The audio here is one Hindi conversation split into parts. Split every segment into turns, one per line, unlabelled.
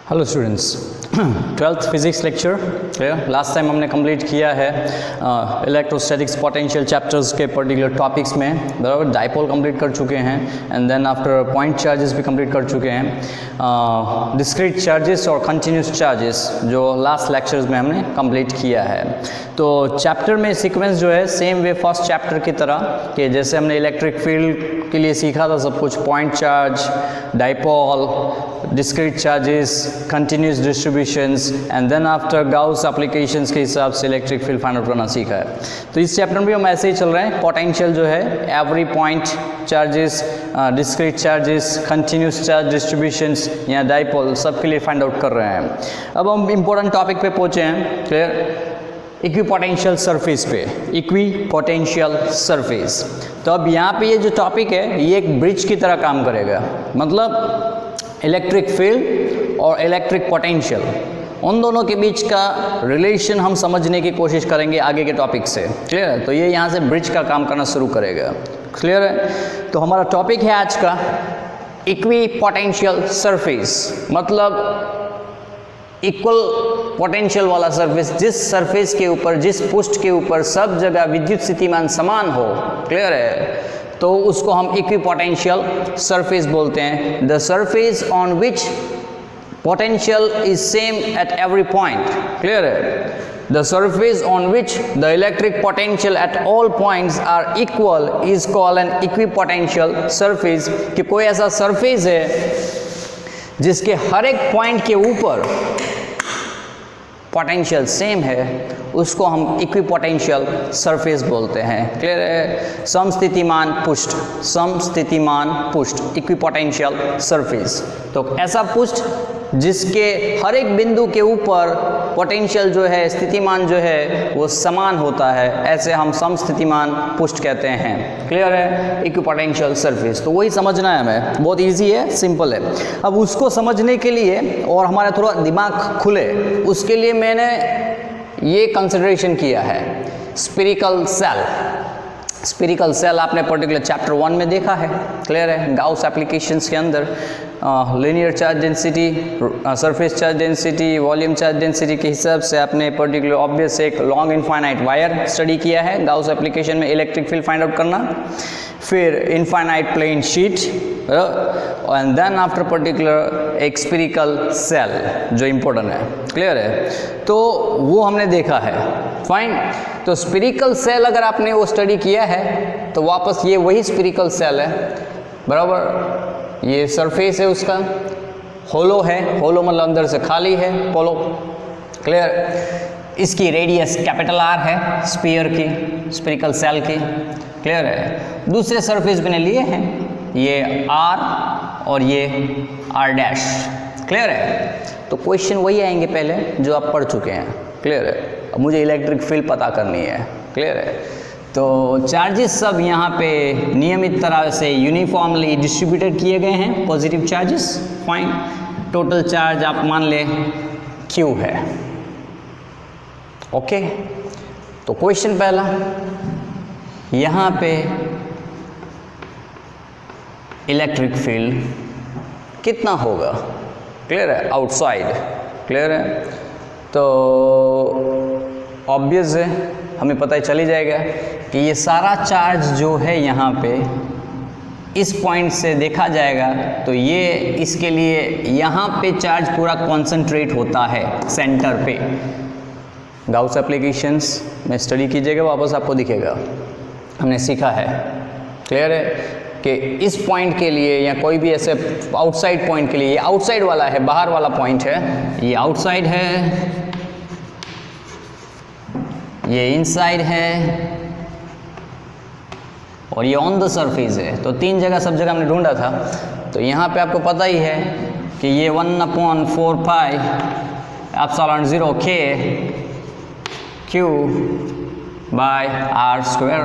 Hello students, 12th physics lecture clear. Last time हमने कंप्लीट किया है इलेक्ट्रोस्टैटिक्स पोटेंशियल चैप्टर्स के पर्टिकुलर टॉपिक्स में, बराबर। डाइपोल कंप्लीट कर चुके हैं and then after point charges भी कंप्लीट कर चुके हैं। डिस्क्रीट चार्जेस और कंटिन्यूस चार्जेस जो लास्ट लेक्चर्स में हमने कंप्लीट किया है। तो चैप्टर में सीक्वेंस जो है सेम वे फर्स्ट चैप्टर की तरह कि जैसे हमने इलेक्ट्रिक फील्ड के लिए सीखा था सब कुछ, point charge, dipole, discrete charges, continuous distributions and then after Gauss applications के हिसाब से इलेक्ट्रिक फील्ड फाइंड आउट करना सीखा है। तो इस चैप्टर में भी हम ऐसे ही चल रहे हैं। पोटेंशियल जो है every point charges, discrete charges, continuous charge distributions या डाइपोल सब के लिए फाइंड आउट कर रहे हैं। अब हम इंपॉर्टेंट टॉपिक पे पहुंचे हैं, क्लियर। इक्विपोटेंशियल सरफेस पे, इक्विपोटेंशियल सरफेस। तो अब यहाँ पे ये जो टॉपिक है ये एक ब्रिज की तरह काम करेगा। मतलब इलेक्ट्रिक फील्ड और इलेक्ट्रिक पोटेंशियल उन दोनों के बीच का रिलेशन हम समझने की कोशिश करेंगे आगे के टॉपिक से, क्लियर है। तो ये यहाँ से ब्रिज का काम करना शुरू करेगा, क्लियर है। तो हमारा टॉपिक है आज का इक्विपोटेंशियल सरफेस, मतलब इक्वल पोटेंशियल वाला सरफेस, जिस सरफेस के ऊपर, जिस पृष्ठ के ऊपर सब जगह विद्युत स्थितिमान समान हो, क्लियर है, तो उसको हम इक्विपोटेंशियल सरफेस बोलते हैं। The surface on which potential is same at every point, clear है। The surface on which the electric potential at all points are equal is called an equipotential surface. कि कोई ऐसा सरफेस है जिसके हर एक पॉइंट के ऊपर पोटेंशियल सेम है, उसको हम इक्विपोटेंशियल सरफेस बोलते हैं, क्लियर है। समस्थितिमान पृष्ठ, समस्थितिमान पृष्ठ, इक्विपोटेंशियल सरफेस। तो ऐसा पृष्ठ जिसके हर एक बिंदु के ऊपर पोटेंशियल जो है, स्थितिमान जो है वो समान होता है, ऐसे हम समस्थितिमान पृष्ठ कहते हैं, क्लियर है। इक्विपोटेंशियल सरफेस, तो वही समझना है हमें, बहुत इजी है, सिंपल है। अब उसको समझने के लिए और हमारा थोड़ा दिमाग खुले, उसके लिए मैंने ये कंसिडरेशन किया है स्फेरिकल सेल। स्फेरिकल सेल आपने पर्टिकुलर चैप्टर 1 में देखा है, क्लियर है। गाउस एप्लीकेशंस के अंदर linear charge density, surface charge density, volume charge density के हिसाब से आपने पर्टिकुलर ऑब्वियस एक लॉन्ग इनफाइनाइट वायर स्टडी किया है गाउस एप्लीकेशन में इलेक्ट्रिक फील्ड फाइंड आउट करना। फिर infinite plane sheet and then after particular एक स्फेरिकल सेल जो इम्पोर्टेंट है, क्लियर है। तो वो हमने देखा है, फाइन। तो स्फेरिकल सेल अगर आपने वो स्टडी किया है तो वापस ये वही स्फेरिकल सेल है, बराबर। ये सरफेस है उसका, होलो है, होलो मतलब अंदर से खाली है, पोलो, क्लियर। इसकी रेडियस कैपिटल आर है स्फीयर की, स्फेरिकल सेल की, क्लियर है। दूसरे सरफेस मैंने लिए हैं, ये आर और ये आर डैश, क्लियर है। तो क्वेश्चन वही आएंगे पहले जो आप पढ़ चुके हैं, क्लियर है। अब मुझे इलेक्ट्रिक फील्ड पता करनी है, क्लियर है। तो चार्जेस सब यहाँ पे नियमित तरह से यूनिफॉर्मली डिस्ट्रीब्यूटेड किए गए हैं, positive charges, fine. Total charge आप मान लें Q है, ओके। तो क्वेश्चन पहला, यहाँ पे इलेक्ट्रिक फील्ड कितना होगा, क्लियर है, आउटसाइड, क्लियर है। तो ऑब्वियस है, हमें पता ही चली जाएगा कि ये सारा चार्ज जो है यहाँ पे इस पॉइंट से देखा जाएगा तो ये इसके लिए यहाँ पे चार्ज पूरा कॉन्सेंट्रेट होता है सेंटर पे। गाउस एप्लीकेशंस में स्टडी कीजिएगा, वापस आपको दिखेगा, हमने सीखा है, क्लियर है, कि इस पॉइंट के लिए या कोई भी ऐसे आउटसाइड पॉइंट के लिए, ये आउटसाइड वाला है, बाहर वाला पॉइंट है, ये आउटसाइड है, ये इनसाइड है और ये ऑन द सरफेस है। तो तीन जगह, सब जगह हमने ढूंढा था। तो यहाँ पे आपको पता ही है कि ये 1/4 pi epsilon 0 K Q by R square.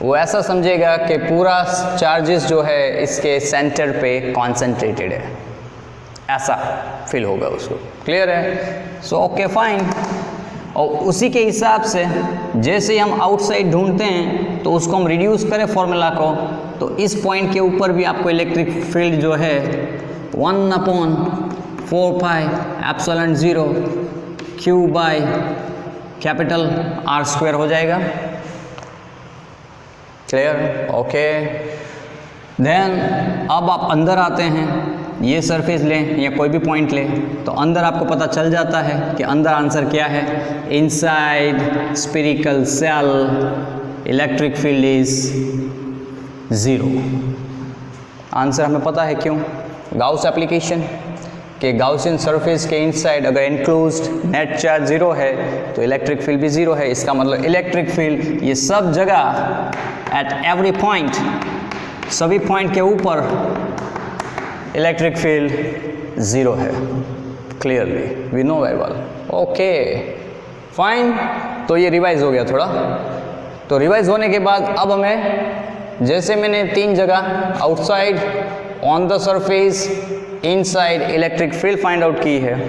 वो ऐसा समझेगा कि पूरा चार्जेस जो है इसके सेंटर पे कॉन्सेंट्रेटेड है, ऐसा फील होगा उसको, क्लियर है। So okay, fine. और उसी के हिसाब से जैसे हम आउटसाइड ढूंढते हैं तो उसको हम रिड्यूस करें फॉर्मूला को, तो इस पॉइंट के ऊपर भी आपको इलेक्ट्रिक फील्ड जो है 1/4πε0 Q by capital R square हो जाएगा। क्लियर? ओके। देन अब आप अंदर आते हैं, ये सरफेस लें या कोई भी पॉइंट लें तो अंदर आपको पता चल जाता है कि अंदर आंसर क्या है। Inside spherical shell electric field is 0। Answer हमें पता है क्यों। गाउस एप्लीकेशन कि गाउसियन सरफेस के इनसाइड अगर एनक्लोज्ड नेट चार्ज 0 है तो इलेक्ट्रिक फील्ड भी 0 है। इसका मतलब इलेक्ट्रिक फील्ड ये सब जगह एट एवरी पॉइंट, सभी पॉइंट के ऊपर इलेक्ट्रिक फील्ड 0 है। Clearly we know very well. Okay fine. तो ये रिवाइज हो गया थोड़ा। तो रिवाइज होने के बाद अब हमें, जैसे मैंने 3 जगह outside, on the surface, inside electric field find out की है,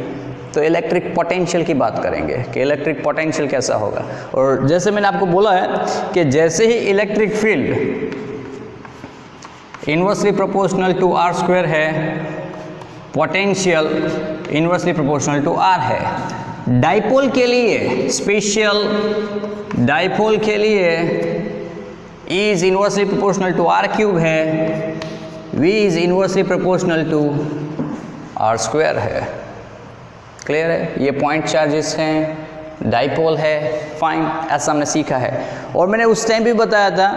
तो इलेक्ट्रिक पोटेंशियल की बात करेंगे कि इलेक्ट्रिक पोटेंशियल कैसा होगा। और जैसे मैंने आपको बोला है कि जैसे ही electric field inversely proportional to R square है, potential inversely proportional to R है। डाइपोल के लिए, स्पेशल डाइपोल के लिए E is inversely proportional to R cube है, V is inversely proportional to R square है। क्लियर है? ये पॉइंट चार्जेस हैं, डाइपोल है, फाइन, ऐसा हमने सीखा है। और मैंने उस टाइम भी बताया था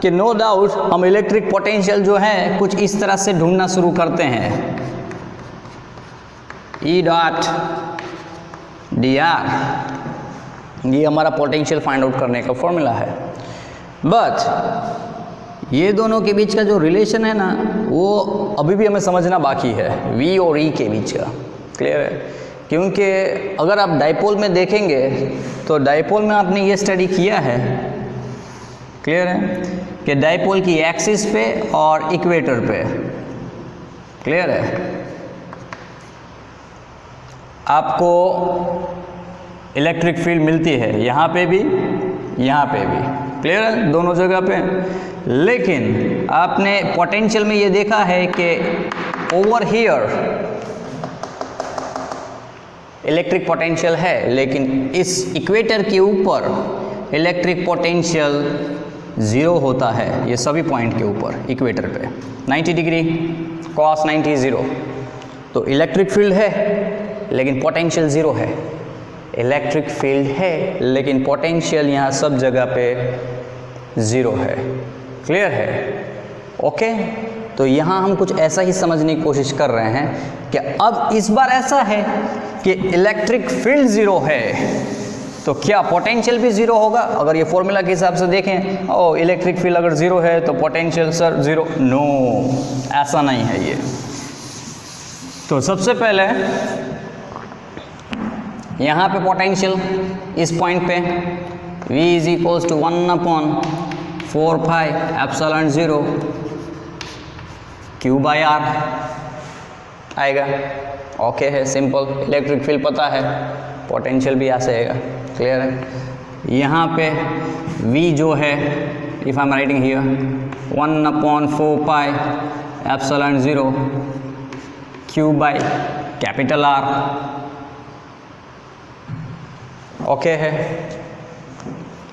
कि नो डाउट हम इलेक्ट्रिक पोटेंशियल जो है कुछ इस तरह से ढूंढना शुरू करते हैं। E डॉट dr, ये हमारा पोटेंशियल फाइंड आउट करने का फॉर्मूला है। बट ये दोनों के बीच का जो रिलेशन है ना, वो अभी भी हमें समझना बाकी है, V और E के बीच का। क्लियर है? क्योंकि अगर आप डाइपोल में देखेंगे तो डाइपोल में आपने ये स्टडी किया है, क्लियर है, कि डाइपोल की एक्सिस पे और इक्वेटर पे, क्लियर है, आपको इलेक्ट्रिक फील्ड मिलती है, यहाँ पे भी, यहाँ पे भी। क्लियर है? दोनों जगह पे। लेकिन आपने पोटेंशियल में ये देखा है कि ओवर हियर इलेक्ट्रिक पोटेंशियल है, लेकिन इस इक्वेटर के ऊपर इलेक्ट्रिक पोटेंशियल 0 होता है। ये सभी पॉइंट के ऊपर इक्वेटर पे 90 डिग्री cos 90 0। तो इलेक्ट्रिक फील्ड है लेकिन पोटेंशियल 0 है। इलेक्ट्रिक फील्ड है लेकिन पोटेंशियल यहाँ सब जगह पे 0 है। क्लियर है? ओके। तो यहाँ हम कुछ ऐसा ही समझने की कोशिश कर रहे हैं कि अब इस बार ऐसा है कि इलेक्ट्रिक फील्ड 0 है तो क्या पोटेंशियल भी 0 होगा? अगर ये फॉर्मूला के हिसाब से देखें, ओ इलेक्ट्रिक फील्ड अगर 0 है तो पोटेंशियल सर 0, नो, ऐसा नहीं है ये। तो सबसे पहले यहाँ पे पोटेंशियल इस पॉइंट पे V is equals to 1/4πε0 Q by R आएगा। ओके है, सिंपल। इलेक्ट्रिक फील्ड पता है, पोटेंशियल भी ऐसे आएगा। क्लियर है? यहाँ पे V जो है, if I am writing here 1/4πε0 Q by capital R। Okay है।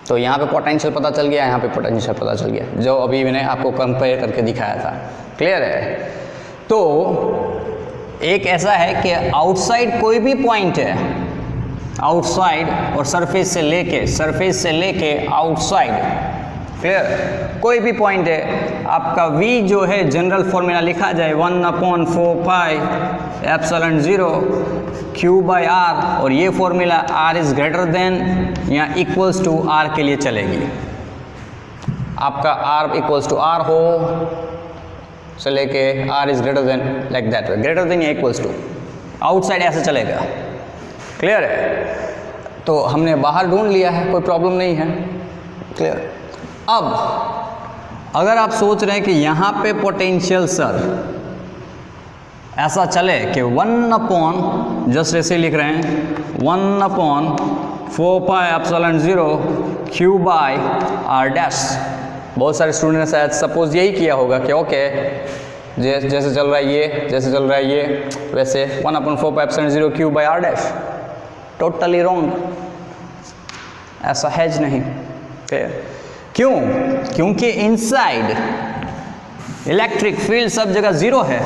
तो यहाँ पे पोटेंशियल पता चल गया, यहाँ पे पोटेंशियल पता चल गया, जो अभी मैंने आपको कंपेयर करके दिखाया था। क्लियर है? तो एक ऐसा है कि आउटसाइड कोई भी पॉइंट है, आउटसाइड और सरफेस से लेके आउटसाइड, क्लियर, कोई भी पॉइंट है, आपका V जो है जनरल फॉर्मूला लिखा जाए 1/4πε0 Q बाय R, और ये formula R is greater than या इक्वल्स टू R के लिए चलेगी। आपका R इक्वल्स टू R हो से लेके R is greater than, like that, greater than या इक्वल्स टू, आउटसाइड ऐसे चलेगा। क्लियर है? तो हमने बाहर ढूंढ लिया है, कोई प्रॉब्लम नहीं है। क्लियर? अब अगर आप सोच रहे हैं कि यहाँ पे पोटेंशियल सर ऐसा चले कि 1/, जस्ट ऐसे लिख रहे हैं 1/4πε0 Q बाय R डैश। बहुत सारे स्टूडेंट ने शायद सपोज यही किया होगा कि ओके जैसे चल रहा है ये, जैसे चल रहा है ये, वैसे 1/4πε0 cube by R dash, totally wrong, ऐसा है ज नहीं। क्यों? क्योंकि इनसाइड इलेक्ट्रिक फील्ड सब जगह जीरो है।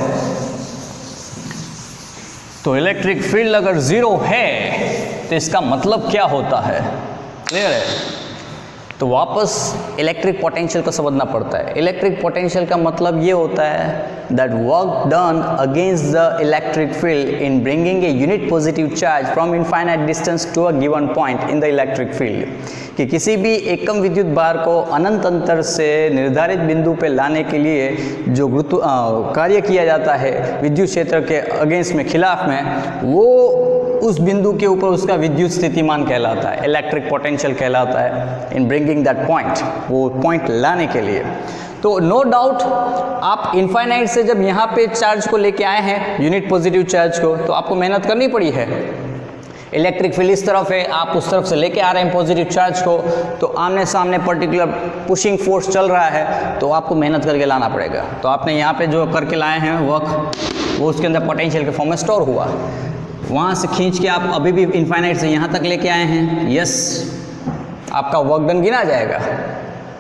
तो इलेक्ट्रिक फील्ड अगर जीरो है तो इसका मतलब क्या होता है? क्लियर है? तो वापस इलेक्ट्रिक पोटेंशियल को समझना पड़ता है। इलेक्ट्रिक पोटेंशियल का मतलब ये होता है that work done against the electric field in bringing a unit positive charge from infinite distance to a given point in the electric field, कि किसी भी एकम विद्युत भार को अनंत अंतर से निर्धारित बिंदु पे लाने के लिए जो कार्य किया जाता है विद्युत क्षेत्र के अगेंस्ट में, खिलाफ में, वो उस बिंदु के ऊपर उसका विद्युत स्थितिमान कहलाता है, इलेक्ट्रिक पोटेंशियल कहलाता है इन ब्रिंगिंग दैट पॉइंट, वो पॉइंट लाने के लिए। तो नो डाउट आप इनफाइनाइट से जब यहाँ पे चार्ज को लेके आए हैं, यूनिट पॉजिटिव चार्ज को, तो आपको मेहनत करनी पड़ी है। इलेक्ट्रिक फील्ड इस तरफ है, आप उस तरफ से लेके आ रहे हैं पॉजिटिव चार्ज को, तो आमने सामने पर्टिकुलर पुशिंग फोर्स चल रहा है, तो आपको मेहनत करके लाना पड़ेगा। तो आपने यहाँ पे जो करके लाए हैं वर्क, वो उसके अंदर पोटेंशियल के फॉर्म में स्टोर हुआ, वहाँ से खींच के आप अभी भी इनफाइनाइट से यहाँ तक लेके आए हैं, यस, आपका वर्क डन गिना जाएगा।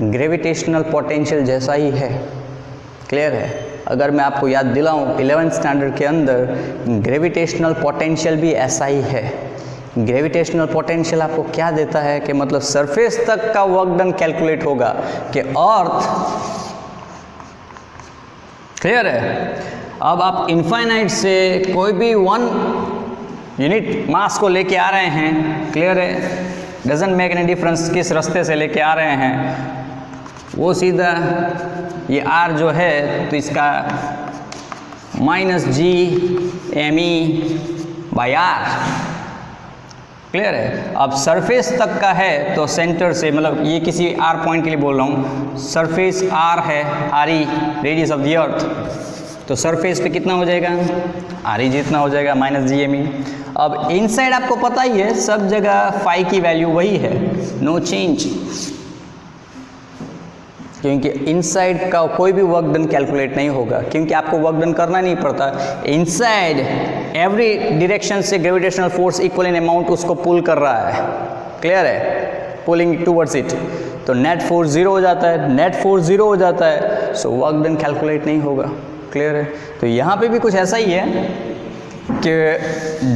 ग्रेविटेशनल पोटेंशियल जैसा ही है। क्लियर है? अगर मैं आपको याद दिलाऊं, 11th स्टैंडर्ड के अंदर ग्रेविटेशनल पोटेंशियल भी ऐसा ही है। ग्रेविटेशनल पोटेंशियल आपको क्या देता है कि मतलब सरफेस तक का वर्क डन कैलकुलेट होगा कि अर्थ, क्लियर है? अब आप इनफाइनाइट से कोई भी 1 यूनिट मास को लेके आ रहे हैं, क्लियर है? डजंट मेक एनी डिफरेंस किस रास्ते से लेके आ रहे हैं, वो सीधा ये R जो है तो इसका -GME/R, क्लियर है? अब सरफेस तक का है तो सेंटर से, मतलब ये किसी R पॉइंट के लिए बोल रहा हूँ, सरफेस R है, RE radius of the earth, तो सरफेस पे कितना हो जाएगा? RE जितना हो जाएगा -GME। अब इनसाइड आपको पता ही है सब जगह फाई की वैल्यू वही है, नो चेंज, क्योंकि इनसाइड का कोई भी वर्क डन कैलकुलेट नहीं होगा, क्योंकि आपको वर्क डन करना नहीं पड़ता। इनसाइड एवरी डायरेक्शन से gravitational force equal in amount उसको पुल कर रहा है, क्लियर है? पुलिंग टूवर्ड्स इट, तो नेट फोर्स जीरो हो जाता है, नेट फोर्स जीरो हो जाता है, सो वर्क डन कैलकुलेट नहीं होगा। क्लियर है? तो यहाँ पे भी कुछ ऐसा ही है कि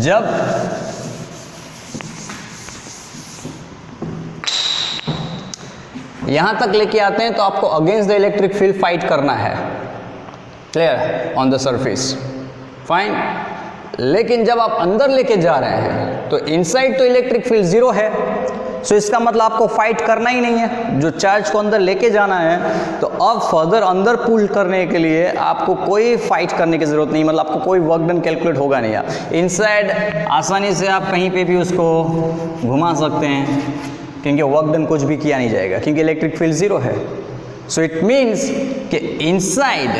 जब यहाँ तक लेके आते हैं तो आपको against the electric field fight करना है, clear, on the surface, fine. लेकिन जब आप अंदर लेके जा रहे हैं तो इनसाइड तो इलेक्ट्रिक फील्ड जीरो है, सो इसका मतलब आपको फाइट करना ही नहीं है। जो चार्ज को अंदर लेके जाना है तो अब फर्दर अंदर पुल करने के लिए आपको कोई फाइट करने की जरूरत नहीं, मतलब आपको कोई वर्क डन कैलकुलेट होगा नहीं। आप इनसाइड आसानी से आप कहीं पे भी उसको घुमा सकते हैं, क्योंकि वर्क डन कुछ भी किया नहीं जाएगा, क्योंकि इलेक्ट्रिक फील्ड जीरो है। सो इट मीन्स कि इनसाइड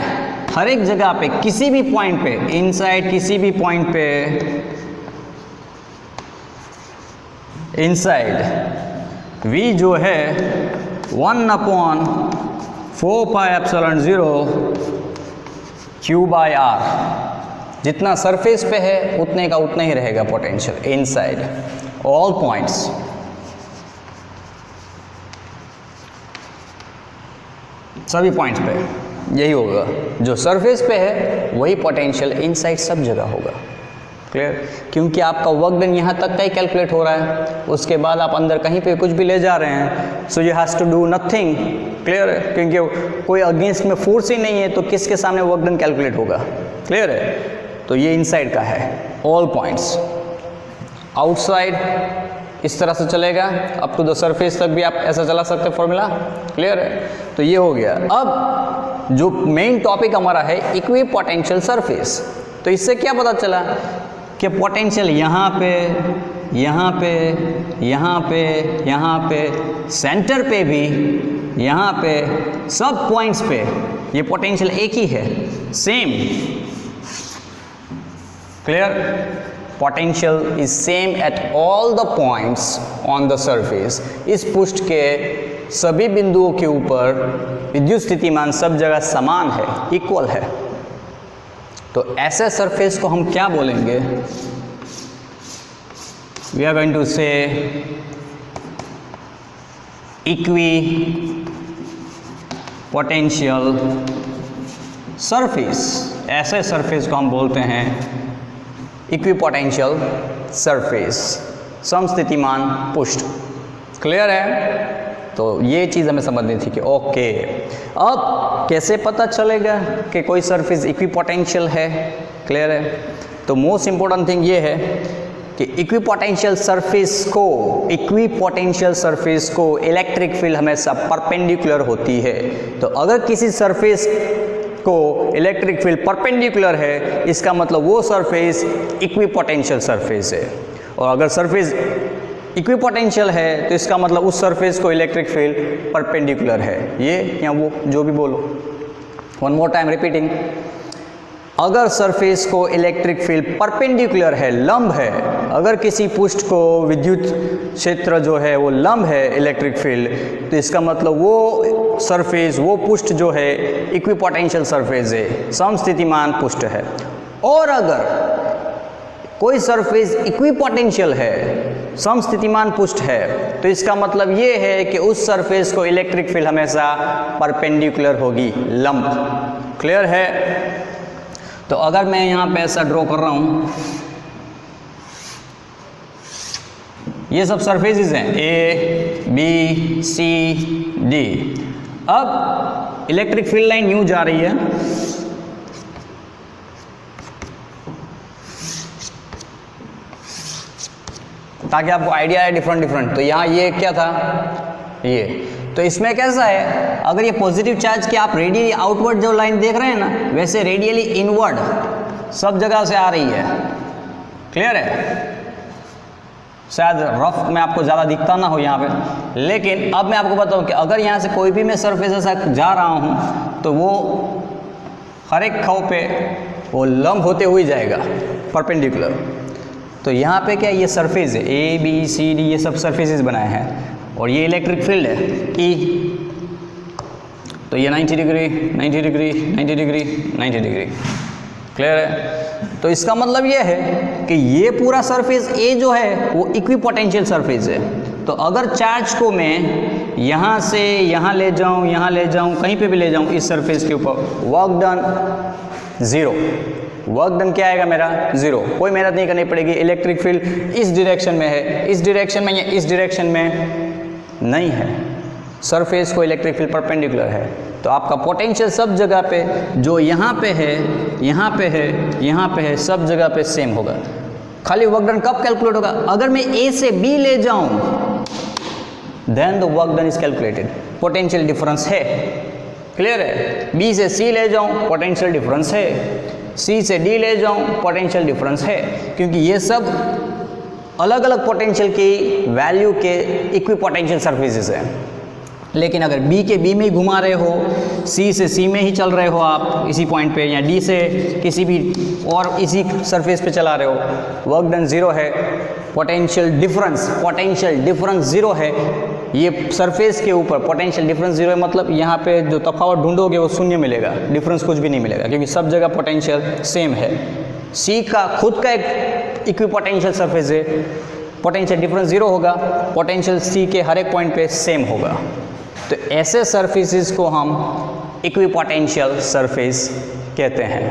हर एक जगह पे, किसी भी पॉइंट पे, इनसाइड किसी भी पॉइंट पे, इनसाइड V जो है 1/4πε0 Q/R, जितना सरफेस पे है उतने का उतना ही रहेगा पोटेंशियल इनसाइड ऑल पॉइंट्स। सभी पॉइंट्स पे यही होगा, जो सरफेस पे है वही पोटेंशियल इनसाइड सब जगह होगा। क्लियर? क्योंकि आपका वर्क डन यहाँ तक का ही कैलकुलेट हो रहा है, उसके बाद आप अंदर कहीं पे कुछ भी ले जा रहे हैं, so you has to do nothing. Clear है? क्योंकि कोई अगेंस्ट में फोर्स ही नहीं है तो किसके सामने वर्क डन कैलकुलेट होगा? क्लियर है? तो ये इनसाइड का है ऑल पॉइंट्स। आउटसाइड इस तरह से चलेगा, अप टू द सरफेस तक भी आप ऐसा चला सकते हैं फॉर्मूला। क्लियर है? तो ये हो गया। अब जो मेन टॉपिक हमारा है इक्वी पोटेंशियल सरफेस, तो इससे क्या पता चला कि पोटेंशियल यहाँ पे, यहाँ पे, यहाँ पे, यहाँ पे, सेंटर पे भी, यहाँ पे, सब पॉइंट्स पे ये पोटेंशियल एक ही है, same. Clear? Potential is same at all the points on the surface. इस पृष्ठ के सभी बिंदुओं के ऊपर विद्युत स्थितिमान सब जगह समान है, इक्वल है। तो ऐसे सरफेस को हम क्या बोलेंगे? वी आर गोइंग टू से इक्वी पोटेंशियल सरफेस। ऐसे सरफेस को हम बोलते हैं इक्वी पोटेंशियल सरफेस, समस्थितिमान पृष्ठ। क्लियर है? तो ये चीज़ हमें समझनी थी कि ओके, अब कैसे पता चलेगा कि कोई सरफेस इक्वी पोटेंशियल है? क्लियर है? तो मोस्ट इम्पोर्टेंट थिंग ये है कि इक्वी पोटेंशियल सरफेस को इलेक्ट्रिक फील्ड हमेशा परपेंडिकुलर होती है। तो अगर किसी सरफेस को इलेक्ट्रिक फील्ड परपेंडिकुलर है, इसका मतलब वो सरफेस इक्वी पोटेंशियल सरफेस है। और अगर सरफेस इक्वी पोटेंशियल है तो इसका मतलब उस सरफेस को इलेक्ट्रिक फील्ड परपेंडिकुलर है। ये या वो जो भी बोलो। वन मोर टाइम रिपीटिंग, अगर सरफेस को इलेक्ट्रिक फील्ड परपेंडिकुलर है, लंब है, अगर किसी पृष्ठ को विद्युत क्षेत्र जो है वो लंब है इलेक्ट्रिक फील्ड, तो इसका मतलब वो सरफेस, वो पृष्ठ जो है इक्वी पोटेंशियल सरफेस है, समस्थितिमान पृष्ठ है। और अगर कोई सरफेस इक्वी पोटेंशियल है, समस्थितिमान पृष्ठ है, तो इसका मतलब ये है कि उस सरफेस को इलेक्ट्रिक फील्ड हमेशा परपेंडिकुलर होगी, लंब। क्लियर है? तो अगर मैं यहाँ पे ऐसा ड्रॉ कर रहा हूँ, ये सब सरफेसेस हैं ए बी सी डी। अब इलेक्ट्रिक फील्ड लाइन यूँ जा रही है, ताकि आपको आइडिया है डिफरेंट। तो यहाँ ये क्या था, ये तो इसमें कैसा है, अगर ये पॉजिटिव चार्ज की आप रेडियली आउटवर्ड जो लाइन देख रहे हैं ना, वैसे रेडियली इनवर्ड सब जगह से आ रही है। क्लियर है? शायद रफ में आपको ज़्यादा दिखता ना हो यहाँ पे, लेकिन अब मैं आपको बताऊँ कि अगर यहाँ से कोई भी मैं सरफेस ऐसा जा रहा हूँ तो वो हर एक खौ पे वो लंब होते हुए जाएगा परपेंडिकुलर। तो यहाँ पे क्या, ये सरफेस है ए बी सी डी, ये सब सरफेसेस बनाए हैं और ये इलेक्ट्रिक फील्ड है ई। तो ये 90 degree 90 degree 90 degree 90 degree. Clear है? तो इसका मतलब ये है कि ये पूरा सरफेस ए जो है वो इक्वी पोटेंशियल सरफेस है। तो अगर चार्ज को मैं यहाँ से यहाँ ले जाऊँ, यहाँ ले जाऊँ, कहीं पे भी ले जाऊँ इस सरफेस के ऊपर, work done zero. Work done क्या आएगा मेरा? ज़ीरो। कोई मेहनत नहीं करनी पड़ेगी। इलेक्ट्रिक फील्ड इस डायरेक्शन में है, इस डायरेक्शन में या इस डायरेक्शन में नहीं है, सरफेस को इलेक्ट्रिक फील्ड परपेंडिकुलर है। तो आपका पोटेंशियल सब जगह पे, जो यहाँ पे है, यहाँ पे है, यहाँ पे है, सब जगह पे सेम होगा। खाली वर्क डन कब कैलकुलेट होगा? अगर मैं ए से बी ले जाऊँ, then the work done is calculated. Potential difference है। क्लियर है? बी से सी ले जाऊँ, पोटेंशियल डिफरेंस है। सी से डी ले जाऊँ, पोटेंशियल डिफरेंस है, क्योंकि ये सब अलग अलग पोटेंशियल की वैल्यू के इक्वी पोटेंशियल सरफेसेस हैं। लेकिन अगर बी के बी में ही घुमा रहे हो, सी से सी में ही चल रहे हो आप इसी पॉइंट पे, या डी से किसी भी और इसी सरफेस पे चला रहे हो, वर्क डन ज़ीरो है। पोटेंशियल डिफरेंस ज़ीरो है। ये सरफेस के ऊपर पोटेंशियल डिफरेंस ज़ीरो है, मतलब यहाँ पे जो तफावत ढूंढोगे वो शून्य मिलेगा, डिफरेंस कुछ भी नहीं मिलेगा, क्योंकि सब जगह पोटेंशियल सेम है। सी का खुद का एक इक्वी पोटेंशियल सरफेस है, पोटेंशियल डिफरेंस ज़ीरो होगा, पोटेंशियल सी के हर एक पॉइंट पे सेम होगा। तो ऐसे सरफेसेस को हम इक्वी पोटेंशियल सरफेस कहते हैं।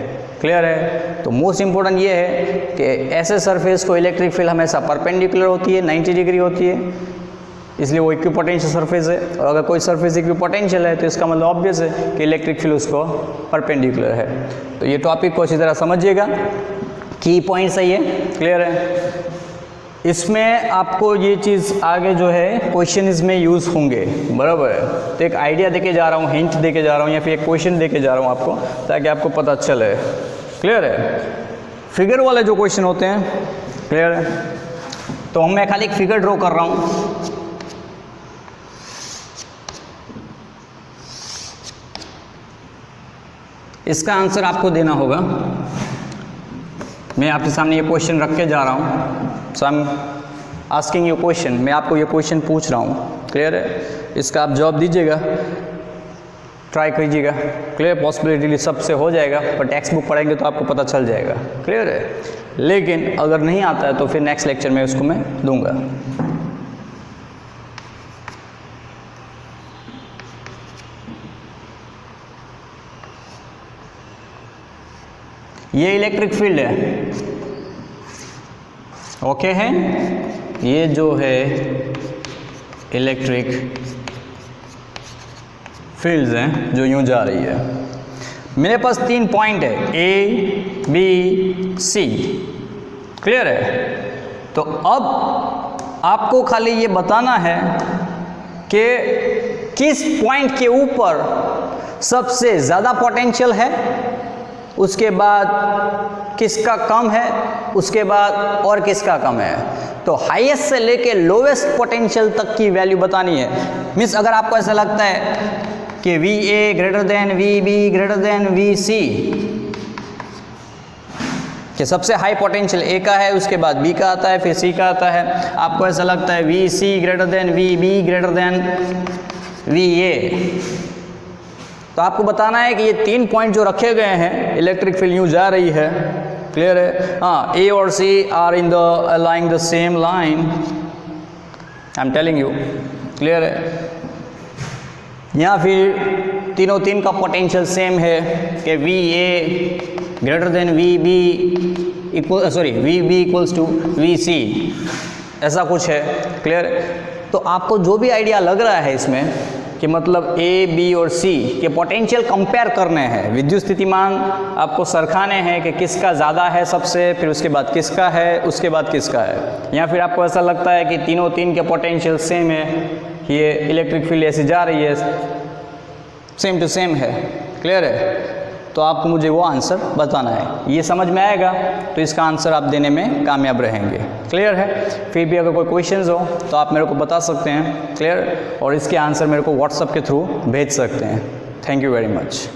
क्लियर है? तो मोस्ट इम्पोर्टेंट ये है कि ऐसे सरफेस को इलेक्ट्रिक फील्ड हमेशा परपेंडिकुलर होती है, 90 डिग्री होती है, इसलिए वो इक्वी पोटेंशियल सरफेस है। और अगर कोई सरफेस इक्वी पोटेंशियल है तो इसका मतलब ऑब्वियस है कि इलेक्ट्रिक फील्ड उसको परपेंडिकुलर है। तो ये टॉपिक को अच्छी तरह समझिएगा, की पॉइंट्स है ये। क्लियर है? इसमें आपको ये चीज़ आगे जो है क्वेश्चन इसमें यूज़ होंगे, बराबर है? तो एक आइडिया देके जा रहा हूँ, हिंट देके जा रहा हूँ, या फिर एक क्वेश्चन देके जा रहा हूँ आपको, ताकि आपको पता चले। क्लियर है? फिगर वाले जो क्वेश्चन होते हैं, क्लियर है? तो मैं खाली एक फिगर ड्रॉ कर रहा हूँ, इसका आंसर आपको देना होगा। मैं आपके सामने ये क्वेश्चन रख के जा रहा हूँ, so I am asking you question, मैं आपको ये क्वेश्चन पूछ रहा हूँ। क्लियर है? इसका आप जवाब दीजिएगा। ट्राई कीजिएगा। क्लियर, पॉसिबिलिटी सबसे हो जाएगा, पर टेक्स्ट बुक पढ़ेंगे तो आपको पता चल जाएगा। क्लियर है, लेकिन अगर नहीं आता है तो फिर नेक्स्ट लेक्चर में उसको मैं दूंगा। ये इलेक्ट्रिक फील्ड है, ओके है, ये जो है इलेक्ट्रिक फील्ड्स हैं जो यूं जा रही है। मेरे पास 3 पॉइंट है, ए बी सी। क्लियर है, तो अब आपको खाली ये बताना है कि किस पॉइंट के ऊपर सबसे ज़्यादा पोटेंशियल है, उसके बाद किसका कम है, उसके बाद और किसका कम है। तो हाईएस्ट से लेके लोवेस्ट पोटेंशियल तक की वैल्यू बतानी है। मीन्स अगर आपको ऐसा लगता है कि V A greater than V B greater than V C, कि सबसे हाई पोटेंशियल ए का है, उसके बाद बी का आता है, फिर सी का आता है। आपको ऐसा लगता है V C greater than V B greater than V A, तो आपको बताना है कि ये 3 पॉइंट जो रखे गए हैं, इलेक्ट्रिक फील्ड यूँ जा रही है। क्लियर है, हाँ, ए और C are in the aligning the same line, I am telling you. Clear है, या फिर तीनों 3 का पोटेंशियल सेम है कि V A greater than V B equal, sorry, V B equals to V C, ऐसा कुछ है। क्लियर, तो आपको जो भी आइडिया लग रहा है इसमें कि मतलब ए बी और सी के पोटेंशियल कंपेयर करने हैं, विद्युत स्थितिमान आपको सरखाने हैं कि किसका ज़्यादा है सबसे, फिर उसके बाद किसका है, उसके बाद किसका है। या फिर आपको ऐसा लगता है कि तीनों 3 के पोटेंशियल सेम है, ये इलेक्ट्रिक फील्ड ऐसी जा रही है, सेम टू सेम है। क्लियर है, तो आपको मुझे वो आंसर बताना है। ये समझ में आएगा तो इसका आंसर आप देने में कामयाब रहेंगे। क्लियर है, फिर भी अगर कोई क्वेश्चंस हो तो आप मेरे को बता सकते हैं। क्लियर, और इसके आंसर मेरे को व्हाट्सएप के थ्रू भेज सकते हैं। Thank you very much.